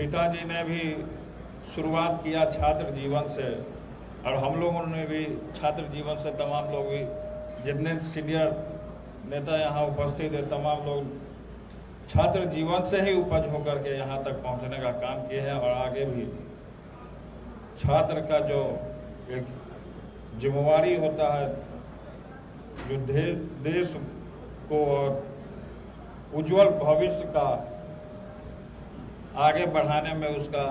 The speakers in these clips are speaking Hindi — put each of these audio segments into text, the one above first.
पिताजी ने भी शुरुआत किया छात्र जीवन से, और हम लोगों ने भी छात्र जीवन से, तमाम लोग भी जितने सीनियर नेता यहाँ उपस्थित है, तमाम लोग छात्र जीवन से ही उपज होकर के यहाँ तक पहुँचने का काम किए हैं। और आगे भी छात्र का जो एक जिम्मेवारी होता है, जो देश को और उज्जवल भविष्य का आगे बढ़ाने में उसका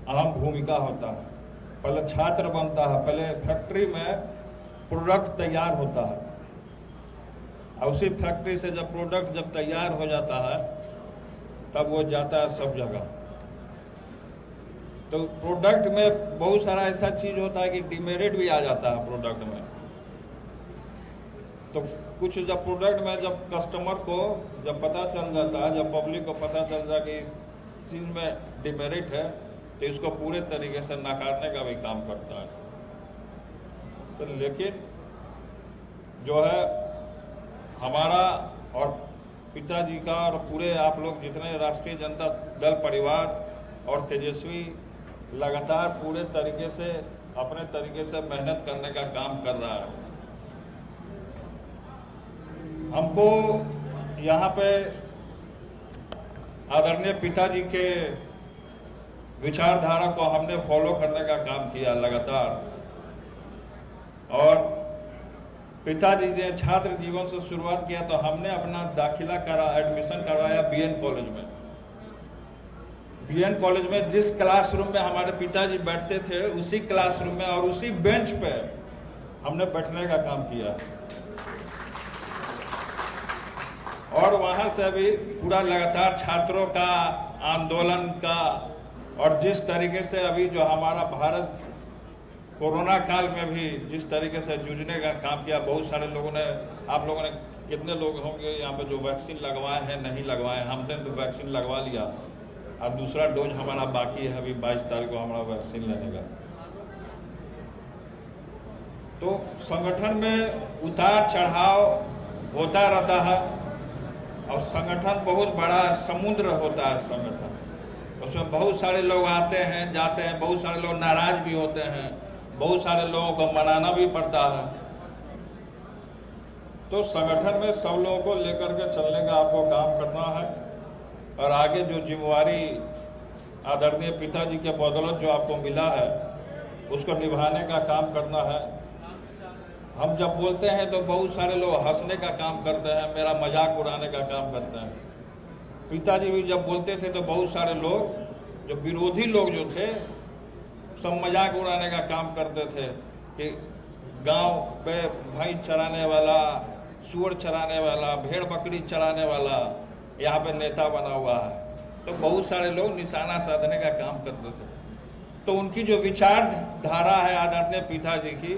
अहम भूमिका होता है। पहले छात्र बनता है, पहले फैक्ट्री में प्रोडक्ट तैयार होता है, और उसी फैक्ट्री से जब प्रोडक्ट जब तैयार हो जाता है तब वो जाता है सब जगह। तो प्रोडक्ट में बहुत सारा ऐसा चीज़ होता है कि डिमेरिट भी आ जाता है प्रोडक्ट में। तो कुछ जब प्रोडक्ट में जब कस्टमर को जब पता चल जाता है, जब पब्लिक को पता चल जाए कि इस चीज़ में डिमेरिट है, तो इसको पूरे तरीके से नकारने का भी काम करता है। तो लेकिन जो है हमारा और पिताजी का और पूरे आप लोग जितने राष्ट्रीय जनता दल परिवार और तेजस्वी लगातार पूरे तरीके से अपने तरीके से मेहनत करने का काम कर रहा है। हमको यहाँ पे आदरणीय पिताजी के विचारधारा को हमने फॉलो करने का काम किया लगातार, और पिताजी ने छात्र जीवन से शुरुआत किया तो हमने अपना दाखिला एडमिशन करवाया बीएन कॉलेज में। बीएन कॉलेज में जिस क्लासरूम में हमारे पिताजी बैठते थे, उसी क्लासरूम में और उसी बेंच पे हमने बैठने का काम किया, और वहां से भी पूरा लगातार छात्रों का आंदोलन का, और जिस तरीके से अभी जो हमारा भारत कोरोना काल में भी जिस तरीके से जूझने का काम किया, बहुत सारे लोगों ने, आप लोगों ने कितने लोग होंगे यहाँ पे जो वैक्सीन लगवाए हैं, नहीं लगवाए, हमने तो वैक्सीन लगवा लिया, और दूसरा डोज हमारा बाकी है, अभी 22 तारीख को हमारा वैक्सीन लेने का। तो संगठन में उतार चढ़ाव होता रहता है, और संगठन बहुत बड़ा समुद्र होता है संगठन। उसमें बहुत सारे लोग आते हैं जाते हैं, बहुत सारे लोग नाराज भी होते हैं, बहुत सारे लोगों को मनाना भी पड़ता है। तो संगठन में सब लोगों को लेकर के चलने का आपको काम करना है, और आगे जो जिम्मेवारी आदरणीय पिताजी के बदौलत जो आपको मिला है उसको निभाने का काम करना है। हम जब बोलते हैं तो बहुत सारे लोग हंसने का काम करते हैं, मेरा मजाक उड़ाने का काम करते हैं। पिताजी भी जब बोलते थे तो बहुत सारे लोग, जो विरोधी लोग जो थे, सब मजाक उड़ाने का काम करते थे कि गांव पे भैंस चराने वाला, सूअर चराने वाला, भेड़ बकरी चराने वाला यहाँ पे नेता बना हुआ है। तो बहुत सारे लोग निशाना साधने का काम करते थे। तो उनकी जो विचारधारा है आदरणीय पिताजी की,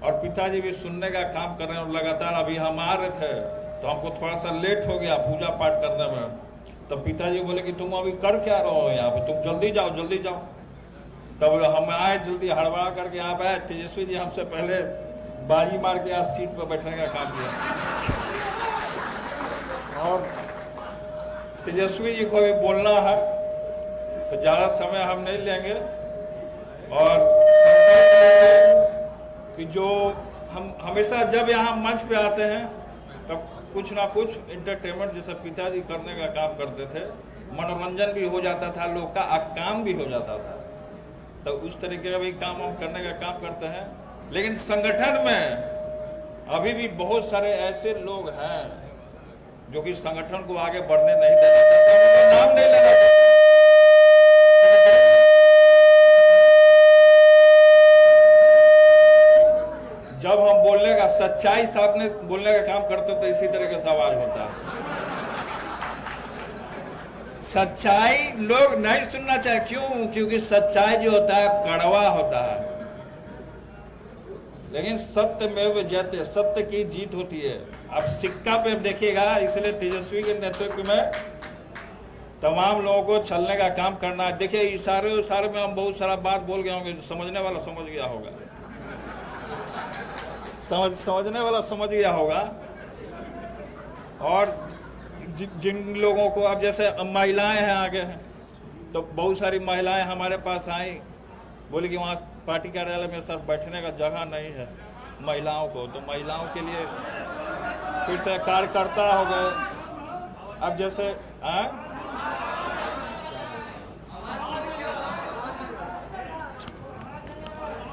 और पिताजी भी सुनने का काम कर रहे हैं, और लगातार अभी हम आ रहे थे तो हमको थोड़ा सा लेट हो गया पूजा पाठ करने में। तो पिताजी बोले कि तुम अभी कर क्या रहो यहाँ पे, तुम जल्दी जाओ जल्दी जाओ। तब हम आए, जल्दी हड़बड़ा करके यहाँ पे आए। तेजस्वी जी हमसे पहले बाजी मार के आज सीट पर बैठने का काम किया, और तेजस्वी जी को भी बोलना है, तो ज़्यादा समय हम नहीं लेंगे। और कि जो हम हमेशा जब यहाँ मंच पे आते हैं तब कुछ ना कुछ इंटरटेनमेंट जैसे पिताजी करने का काम करते थे, मनोरंजन भी हो जाता था लोग का, काम भी हो जाता था। तो उस तरीके का भी काम हम करने का काम करते हैं। लेकिन संगठन में अभी भी बहुत सारे ऐसे लोग हैं जो कि संगठन को आगे बढ़ने नहीं देना चाहते, नाम नहीं लेना चाहते। जब हम बोलने का सच्चाई सामने बोलने का काम करते तो इसी तरीके से आवाज होता है। सच्चाई लोग नहीं सुनना चाहे, क्यों? क्योंकि सच्चाई जो होता है कड़वा होता है, लेकिन सत्य में जयते, सत्य की जीत होती है। आप सिक्का पे देखिएगा, इसलिए तेजस्वी के नेतृत्व में तमाम लोगों को चलने का काम करना है। देखिए इशारे में हम बहुत सारा बात बोल गए होंगे, समझने वाला समझ गया होगा, समझने वाला समझ गया होगा। और जिन लोगों को, अब जैसे महिलाएं हैं आगे हैं, तो बहुत सारी महिलाएं हमारे पास आई, बोले कि वहाँ पार्टी कार्यालय में सर बैठने का जगह नहीं है महिलाओं को, तो महिलाओं के लिए फिर से कार्यकर्ता हो गए। अब जैसे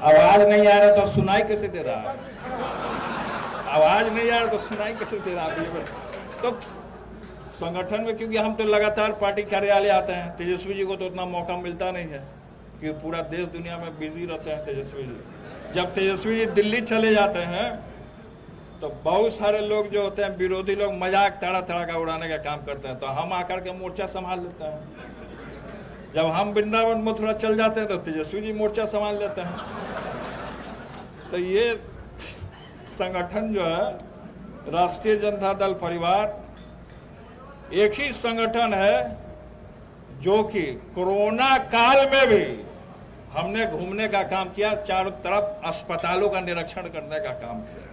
आवाज नहीं आ रहा तो सुनाई कैसे दे रहा है? आवाज नहीं आ रहा तो सुनाई कैसे दे रहा है? तो संगठन में, क्योंकि हम तो लगातार पार्टी कार्यालय आते हैं, तेजस्वी जी को तो उतना मौका मिलता नहीं है क्योंकि पूरा देश दुनिया में बिजी रहते हैं तेजस्वी जी। जब तेजस्वी जी दिल्ली चले जाते हैं तो बहुत सारे लोग जो होते हैं विरोधी लोग मजाक तरह तरह का उड़ाने का काम करते हैं, तो हम आकर के मोर्चा संभाल लेते हैं। जब हम वृंदावन मथुरा चल जाते हैं तो तेजस्वी जी मोर्चा संभाल लेते हैं। तो ये संगठन जो है राष्ट्रीय जनता दल परिवार एक ही संगठन है जो कि कोरोना काल में भी हमने घूमने का काम किया, चारों तरफ अस्पतालों का निरीक्षण करने का काम किया।